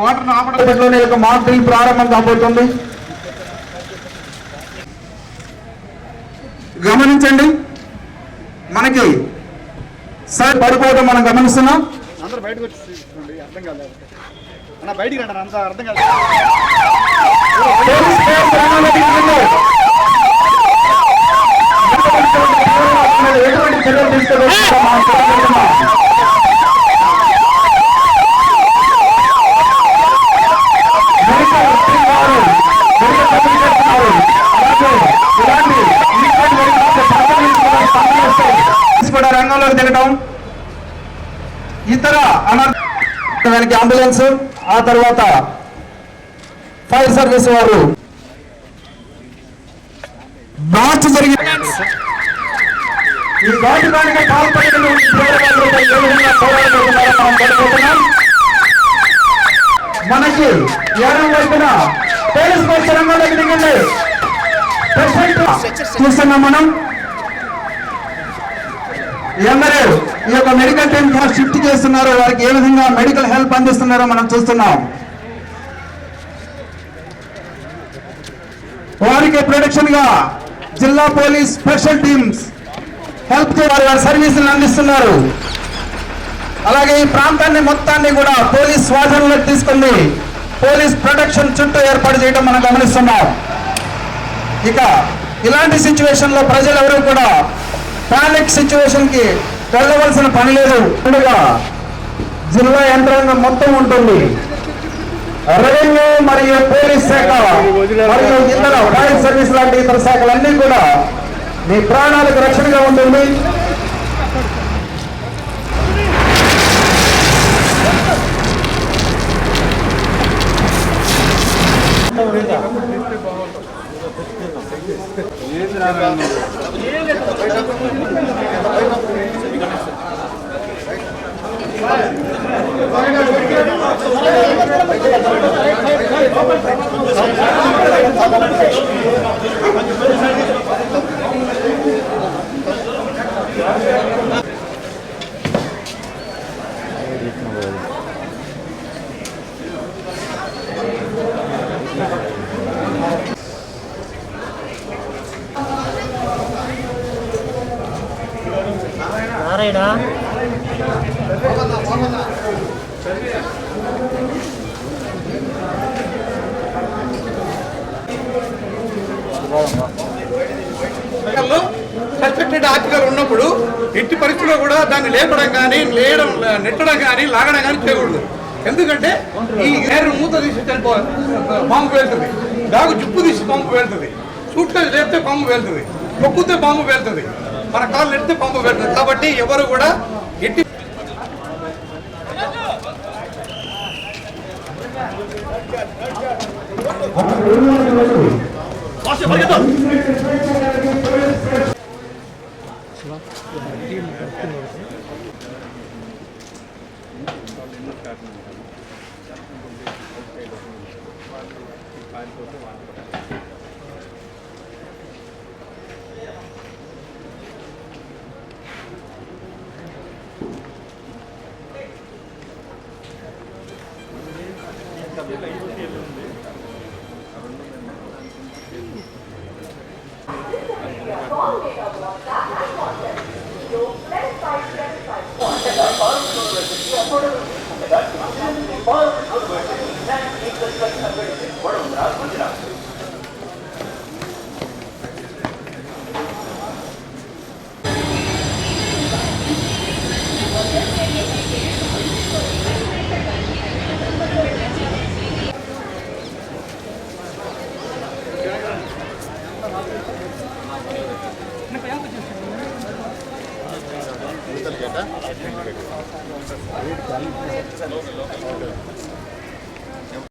Water ఆపడంలోనే ఒక mock drill ప్రారంభం కాబోతుంది. గమనించండి, మనకి సార్ పడిపోవడం మనం గమనిస్తున్నాం. అందరూ బయటకు వచ్చి అర్థం కాలేదు అన్న, బయటికి రండి, అంత అర్థం కాలేదు. ఎటువంటి చర్యలు తీసుకోవాలి? కూడా రంగంలోకి దిగటం, ఇతర అనర్థానికి అంబులెన్స్, ఆ తర్వాత ఫైర్ సర్వీస్ వారు బ్లాస్ట్ జరిగిన ఈ దాటిదానికి పాల్పడిన మనకి ఏడం వైపున పోలీస్ రంగంలోకి దిగండి. చూస్తున్నాం మనం ఎందరూ ఈ యొక్క మెడికల్ టీమ్ షిఫ్ట్ చేస్తున్నారో, వారికి ఏ విధంగా మెడికల్ హెల్ప్ అందిస్తున్నారో మనం చూస్తున్నాం. వారికి ప్రొటెక్షన్ గా జిల్లా పోలీస్ స్పెషల్ టీమ్స్ హెల్ప్ వారి సర్వీసులను అందిస్తున్నారు. అలాగే ఈ ప్రాంతాన్ని మొత్తాన్ని కూడా పోలీస్ స్వాధీనంలోకి తీసుకుంది పోలీస్ ప్రొటెక్షన్ చుట్టూ ఏర్పాటు చేయడం మనం గమనిస్తున్నాం. ఇక ఇలాంటి సిచ్యువేషన్ లో ప్రజలు ఎవరు కూడా పానిక్ సిచ్యువేషన్ కి వెళ్ళవలసిన పని లేదు. జిల్లా యంత్రాంగం మొత్తం ఉంటుంది. రెవెన్యూ మరియు పోలీస్ శాఖ మరియు ఇతర ఫైర్ సర్వీస్ లాంటి ఇతర శాఖలన్నీ కూడా మీ ప్రాణాలకు రక్షణగా ఉంటుంది. సస్పెక్టెడ్ ఆర్టికల్ ఉన్నప్పుడు ఎట్టి పరిస్థితుల్లో కూడా దాన్ని లేపడం కానీ నెట్టడం కానీ లాగడం కానీ చేయకూడదు. ఎందుకంటే ఈ ఏరు మూత తీసి పాము వెళ్తుంది, గాగు జుప్పు తీసి పాము వెళ్తుంది, సూట్లో లేపితే పాము వెళ్తుంది, తొక్కితే పాము వెళ్తుంది, మన కాళ్ళు నెడితే పాము వెళ్తుంది. కాబట్టి ఎవరు కూడా ఎట్టి Gracias.